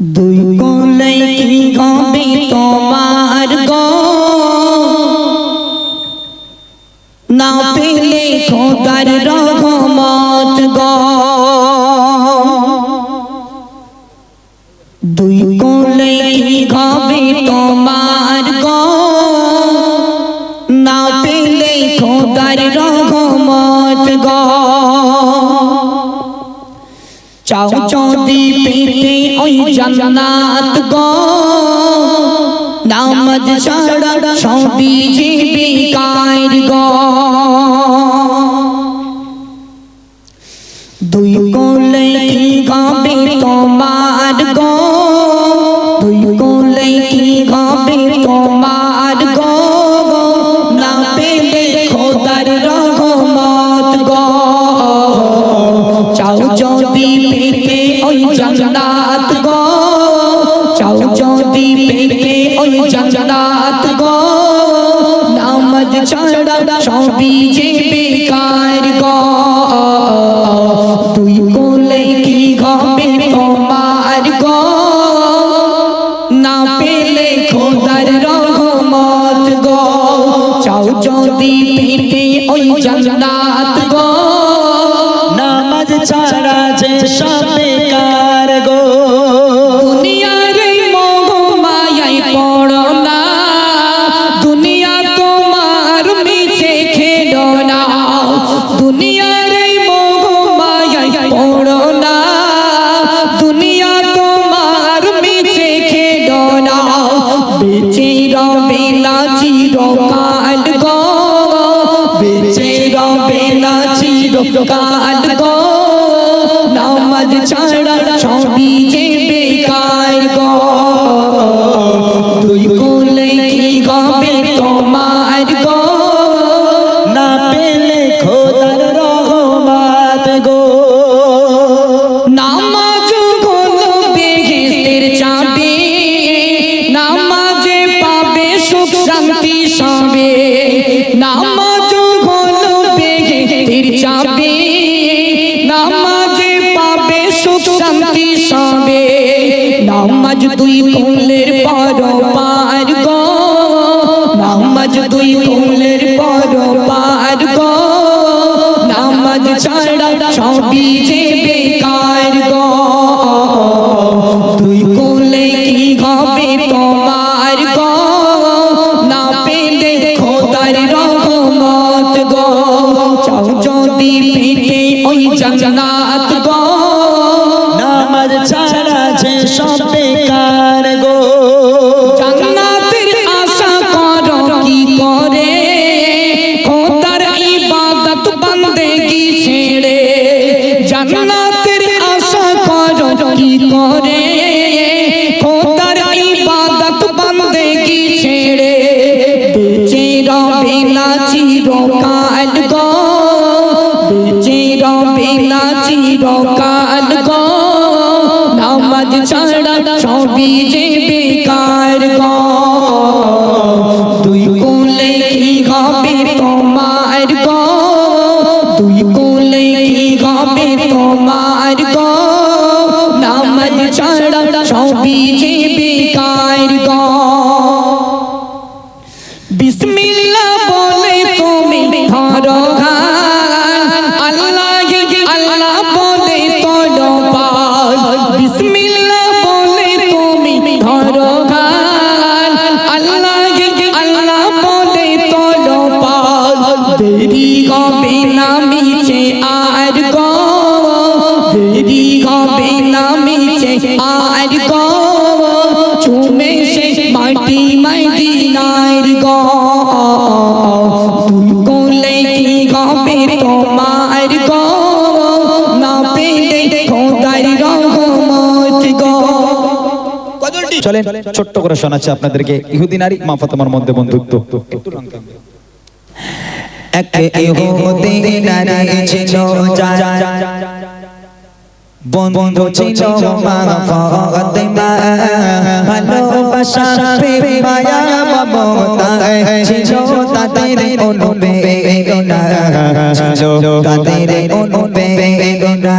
দুই কোলে কি হবে তোমার গো, না পেলে খোদার রহমত গো। দুই কোলে কি হবে তোমার গো, না পেলে খোদার রহমত গো। চাও যদি পেতে ওই জান্নাত গো, নামাজ ছাড়া সবই যে বেকার গো। দুই কোলে কি হবে তোমার গো, দুই কোলে কি হবে তোমার গো, না পেলে খোদার রহমত গো। চাও যদি পেতে ওই জান্নাত গো, চাও যদি পেতে ওই জান্নাত গো, নামাজ ছাড়া সবই যে বেকার গো। দুই কোলে কি হবে তোমার গো, না পেলে খোদার রহমত গো। চাও যদি পেতে ওই জান্নাত গো, নামাজ ছাড়া যে সব বেকার গো। দুনিয়ার মোহ মায়ায় পড়ো না, দুনিয়া তোমার মিছে খেলো না। দুনিয়ার মোহ মায়ায় পড়ো না, দুনিয়া তোমার মিছে খেলো না। বেঁচে রবে না চিরকাল গো, বেঁচে রবে না চিরকাল গো। নামাজ ছাড়া সবই যে বেকার গো। দুই কোলে কি হবে তোমার গো, না পেলে খোদার রহমত গো। নামাজ হলো বেহেশতের চাবি, নামাজে পাবে সুখ শান্তি সবে। নামাজ হলো বেহেশতের চাবি, নামাজে পাবে সুখ শান্তি সবে। নামাজ দুই কোলের পার গো, নামাজ দুই কোলের পার গো। নামাজ ছাড়া সবই যে বেকার গো। দুই কোলে কি হবে তোমার গো, না পেলে খোদার রহমত গো। চাও যদি পেতে ওই জান্নাত গো, নামাজ ছাড়া যে সব বেকার গো। জান্নাতের আশা করো কি করে, খোদার ইবাদত বান্দেগি ছেড়ে। জান্নাতের আশা করো কি করে, খোদার ইবাদত বান্দেগি ছেড়ে। বেঁচে রবে না চিরকাল গো, বেঁচে রবে না চিরকাল গো। নামাজ ছাড়া সবই যে বেকার গো। দুই কোলে কি হবে তোমার গো, দুই কোলে কি হবে তোমার গো। নামাজ ছাড়া সবই যে বেকার গো। বিসমিল্লাহ বলে তুমি ধরো হাত, আল্লাহ আল্লাহ বলে তোলো পাল। বিসমিল্লাহ বলে তুমি ধরো হাত, আল্লাহ আল্লাহ বলে তোলো পাল। দেরি হবে না মিছে আর গো, দেরি হবে না মিছে আর গো। চুমে সে মাটি মদিনার গো। দুই কোলে কি হবে তোমার গো, না পেলে খোদার রহমত গো। চলেন ছোট্ট করে শোনাচ্ছি আপনাদেরকে ইহুদি নারী মা ফাতেমার মধ্যে বন্ধুত্ব। এক ইহুদি নারী ছিল যার বন্ধু ছিল মা ফাতেমা। ভালোবাসা প্রেম মায়া মমতা ছিল তাদের অনুবেদনা, ছিল তাদের অনুবেদনা।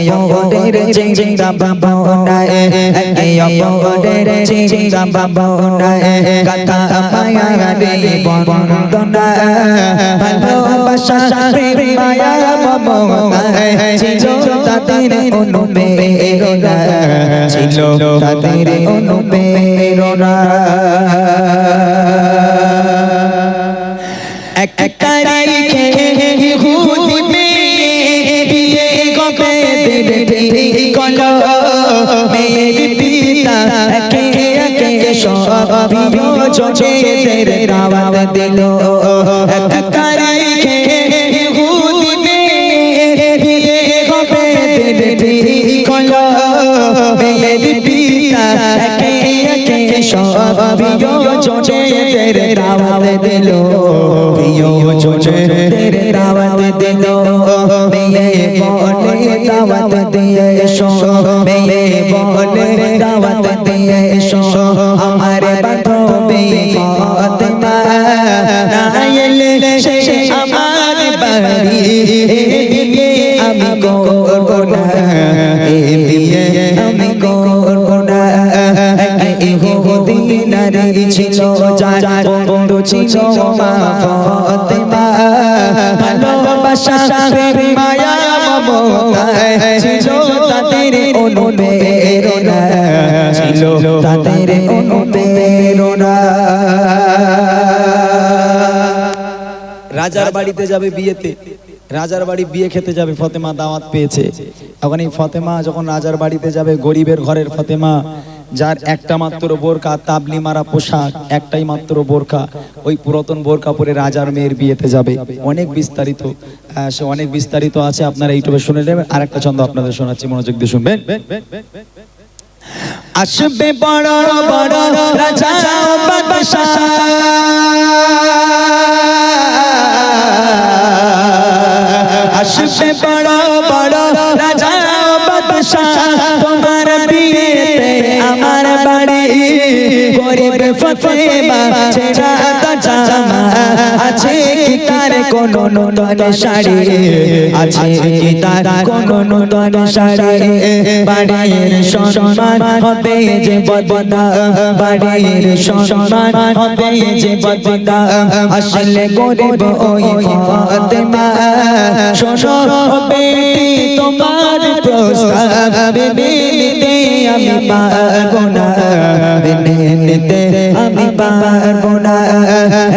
অপরের চিন্তা ভাবনায় একে অপরের চিন্তা ভাবনায় কথা মায়া রে বন্দনা ভালোবাসা প্রেম মায়া মমতায় ছিল তাদের অনুপ্রেরণা ছিল তাদের অনুপ্রেরণা এক তারিখে ইহুদি মেয়ে বিয়ে কবে দেবে কলো মেয়ের পিতা একে একে সব বিয়োজনের দাওয়াত দিল এক তারিখে ইহুদি মেয়ে বিয়ে কবে দেবে কলো মেয়ের পিতা একে একে সব বিয়োজনের দাওয়াত দিল বিয়োজনের দাওয়াত দিল মেয়ে বলে দাওয়াত দিয়ে এসো মেয়ে বলে দাওয়াত দিয়ে এসো আমার বান্ধবী ফাতেমা না এলে সে আমার বাড়ি বিয়ে আমি করব না বিয়ে আমি করব না ইহুদি নারী ছিল যার বন্ধু ছিল মা ফাতেমা ভালোবাসা প্রেম মায়া মমতায় ছিল তাদের অনুপ্রেরণা ছিল তাদের অনুপ্রেরণা রাজার বাড়িতে যাবে বিয়েতে রাজার বাড়ি বিয়ে খেতে যাবে ফাতেমা দাওয়াত পেয়েছে এখন এই ফাতেমা যখন রাজার বাড়িতে যাবে গরিবের ঘরের ফাতেমা যার একটা মাত্র বোরকা তাবলি মারা পোশাক একটাই মাত্র বোরকা ওই পুরাতন বোরকা পরে রাজার মেয়ের বিয়েতে যাবে অনেক বিস্তারিত সে অনেক বিস্তারিত আছে আপনারা ইউটিউবে শুনে নেবেন আর একটা ছন্দ আপনাদের শোনাচ্ছি মনোযোগ দিয়ে শুনবেন আসবে বড় বড় রাজা বাদশাহ আসবে বড় বড় রাজা বাদশাহ তোমার বিয়েতে আমার বাড়ি গরিব ফাতেমা ছেঁড়া জামা আছে কি তার কোন নতুন শাড়ি আছে কি তার কোন নতুন শাড়ি বাড়ির সম্মান হবে যে বদনাম বাড়ির সম্মান হবে যে বদনাম আসলে গরিব ওই ফাতেমা শোনো বেটি তোমার প্রস্তাব মেনে নিতে আমি পারবো না মেনে নিতে আমি পারবো না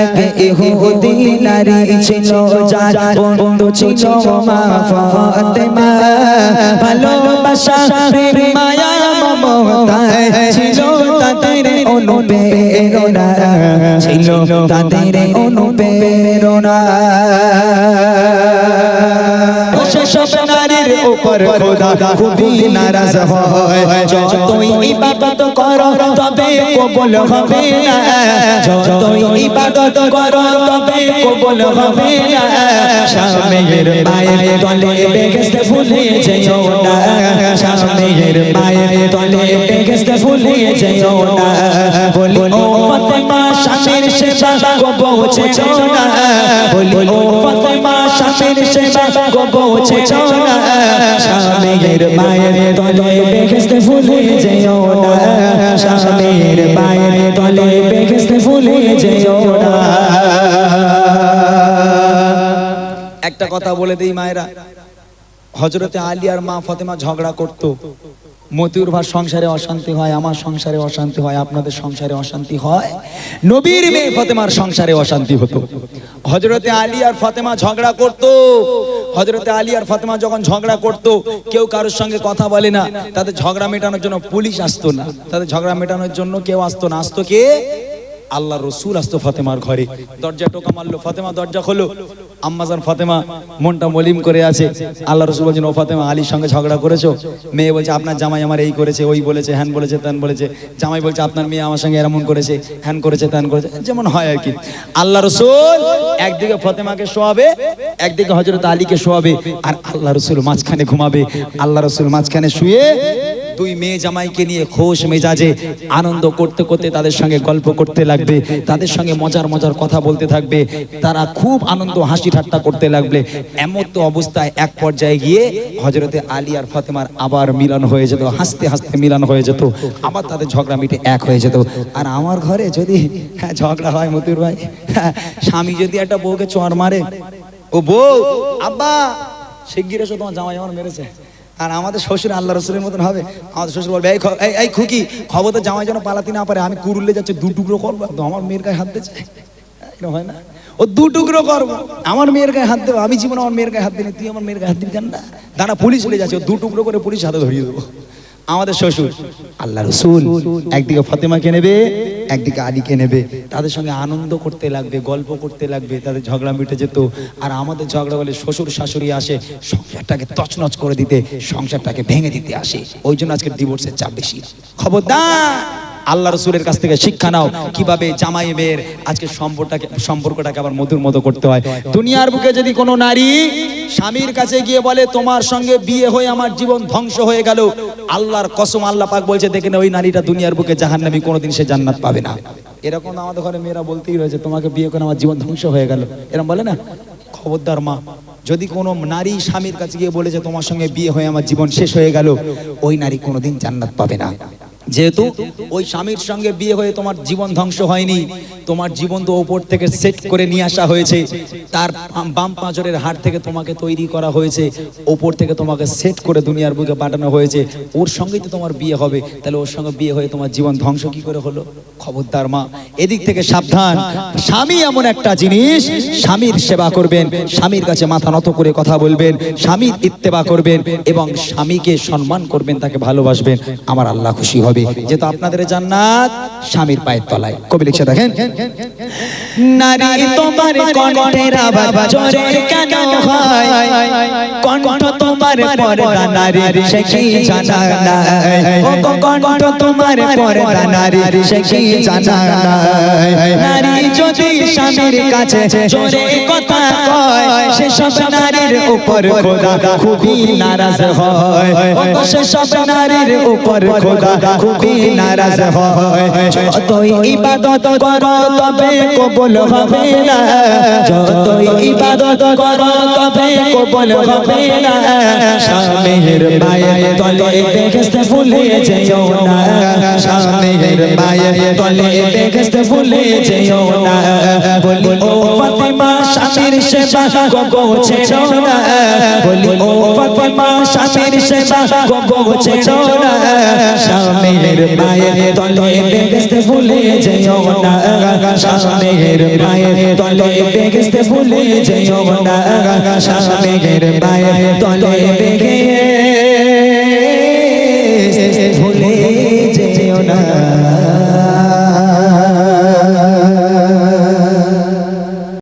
এক ইহুদি নারী ছিল যার বন্ধু ছিল মা ফাতেমা ভালোবাসা প্রেম মায়া মমতায় ছিল তাদের অনুপ্রেরণা ছিল তাদের অনুপ্রেরণা সব নারীর উপর খোদা খুবই নারাজ হয় যতই ইবাদত করো তবে কবুল হবে না যতই ইবাদত করো তবে কবুল হবে না স্বামীর পায়ের তলে বেহেশত ভুলে যেও না স্বামীর পায়ের তলে বেহেশত ভুলে যেও না বলি ও ফাতেমা স্বামীর সেবা পৌঁছে না বলি ও ফাতেমা স্বামীর সেবা পৌঁছে না স্বামীর পায়ের তলে বেহেশত ভুলে যেও না স্বামীর পায়ের তলে বেহেশত ভুলে যেও না একটা কথা বলে দেই মায়েরা হযরতে আলী আর মা ফাতেমা ঝগড়া করতো মতিউর ভাই সংসারে অশান্তি হয় আমার সংসারে অশান্তি হয় আপনাদের সংসারে অশান্তি হয় নবীর মেয়ে ফাতেমার সংসারে অশান্তি হতো হযরতে আলী আর ফাতেমা ঝগড়া করতো হযরতে আলী আর ফাতেমা যখন ঝগড়া করতো কেউ কারোর সঙ্গে কথা বলে না তাদের ঝগড়া মেটানোর জন্য পুলিশ আসতো না তাদের ঝগড়া মেটানোর জন্য কেউ আসতো না আসতো কে আল্লাহ রসুল আসতো ফাতেমার ঘরে দরজা টোকা মারলো ফাতেমা দরজা খোলো আম্মাজান ফাতেমা মনটা মলিম করে আছে আল্লাহ রসুল বলছেন ও ফাতেমা আলীর সঙ্গে ঝগড়া করেছো মেয়ে বলছে আপনার জামাই আমার এই করেছে ওই বলেছে হ্যান বলেছে ত্যান বলেছে জামাই বলছে আপনার মেয়ে আমার সঙ্গে এমন করেছে হ্যান করেছে ত্যান করেছে যেমন হয় আর কি আল্লাহ রসুল একদিকে ফাতেমাকে শোয়াবে একদিকে হযরত আলীকে শোয়াবে আর আল্লাহ রসুল মাঝখানে ঘুমাবে আল্লাহ রসুল মাঝখানে শুয়ে দুই মেয়ে জামাইকে নিয়ে খোশ মেজাজে আনন্দ করতে করতে তাদের সঙ্গে গল্প করতে লাগবে, তাদের সঙ্গে মজার মজার কথা বলতে থাকবে, তারা খুব আনন্দ হাসি ঠাট্টা করতে লাগবে। এমন তো অবস্থায় এক পর্যায়ে গিয়ে হযরতে আলী আর ফাতেমার আবার মিলন হয়ে যেত, হাসতে হাসতে মিলন হয়ে যেত, আবার তাদের ঝগড়া মিটে এক হয়ে যেত। আর আমার ঘরে যদি ঝগড়া হয় মতিউর ভাই, স্বামী যদি একটা বউকে চড় মারে, ও বউ আব্বা শিগগির এসো তোমার জামাই আমার মেরেছে, আর আমাদের শ্বশুর আল্লাহ রসুলের মতন হবে, আমাদের শ্বশুর বলবে এই খুকি খবর তো জামাই যেন পালাতে না পারে, আমি কুরুলে যাচ্ছি দু টুকরো করবো, আমার মেয়ের গায়ে হাত দিয়েছে, এরকম হয় না? ও দু টুকরো করবো, আমার মেয়ের গায়ে হাত দেবো, আমি জীবনে আমার মেয়ের গায়ে হাত দিই, তুই আমার মেয়ের গায়ে হাত দিবি কেন না? দাঁড়া পুলিশ চলে যাচ্ছে, ও দু টুকরো করে পুলিশ হাতে ধরিয়ে দেবো। আমাদের শ্বশুর আল্লাহ রসুল একদিকে ফাতেমাকে নেবে, একদিকে আলীকে নেবে, তাদের সঙ্গে আনন্দ করতে লাগবে, গল্প করতে লাগবে, তাদের ঝগড়া মিটে যেত। আর আমাদের ঝগড়া বলে শ্বশুর শাশুড়ি আসে সংসারটাকে তছনছ করে দিতে, সংসারটাকে ভেঙে দিতে আসে, ওই জন্য আজকে ডিভোর্সের চাপ বেশি। খবরদার, আল্লাহ রসুলের কাছ থেকে শিক্ষা নাও কিভাবে জামাই মেয়ের আজকে সম্পর্কটাকে আবার মধুর মতো করতে হয়। দুনিয়ার বুকে যদি কোনো নারী স্বামীর কাছে গিয়ে বলে তোমার সঙ্গে বিয়ে হয়ে আমার জীবন ধ্বংস হয়ে গেল, আল্লাহর কসম আল্লাহ পাক বলছে দেখে না ওই নারীটা দুনিয়ার বুকে জাহান্নামী, কোনোদিন সে জান্নাত পাবে না। এরকম আমাদের ঘরে মেয়েরা বলতেই রয়েছে তোমাকে বিয়ে করে আমার জীবন ধ্বংস হয়ে গেল, এরকম বলে না? খবরদার মা, যদি কোনো নারী স্বামীর কাছে গিয়ে বলেছে তোমার সঙ্গে বিয়ে হয়ে আমার জীবন শেষ হয়ে গেল, ওই নারী কোনোদিন জান্নাত পাবে না। যেহেতু ওই স্বামীর সঙ্গে বিয়ে হয়ে তোমার জীবন ধ্বংস হয়নি, তোমার জীবন তো ওপর থেকে সেট করে নিয়ে আসা হয়েছে, তার বাম পাঁজরের হাড় থেকে তোমাকে তৈরি করা হয়েছে, ওপর থেকে তোমাকে সেট করে দুনিয়ার বুকে পাঠানো হয়েছে, ওর সঙ্গেই তো তোমার বিয়ে হবে, তাহলে ওর সঙ্গে বিয়ে হয়ে তোমার জীবন ধ্বংস কি করে হলো? খবরদার মা, এদিক থেকে সাবধান। স্বামী এমন একটা জিনিস, স্বামীর সেবা করবেন, স্বামীর কাছে মাথা নত করে কথা বলবেন, স্বামীর ইত্তেবা করবেন এবং স্বামীকে সম্মান করবেন, তাকে ভালোবাসবেন, আমার আল্লাহ খুশি হবে। যেহেতু আপনাদের জান্নাত স্বামীর পায়ের তলায়। কবি লিখছে দেখেন, নারী তোমার কণ্ঠের আওয়াজ জোরে কেন হয়, কণ্ঠ তোমার পর্দা নারীর সে কি জানা নাই, ও কণ্ঠ তোমার পর্দা নারীর সে কি জানা নাই। নারী যদি স্বামীর কাছে জোরে কথা কয়, সেসব নারীর উপর খোদা খুবই নারাজ হয়, ও সেসব নারীর উপর খোদা খুবই নারাজ হয়। যতই ইবাদত করো তবে কবুল হবে না, যতই ইবাদত করো তবে কবুল হবে না। স্বামীর পায়ের তলে বেহেশত ভুলে যেও না, স্বামীর পায়ের তলে বেহেশত ভুলে যেও না। বলি ও ফাতেমা স্বামীর সেবা গো ছেড়ো না, বলি ও ফাতেমা স্বামীর সেবা গো ছেড়ো না। স্বামীর পায়ের তলে বেহেশত ভুলে যেও না, স্বামীর পায়ের তলে বেহেশত ভুলে যেও না, স্বামীর পায়ের তলে বেহেশত ভুলে যেও না।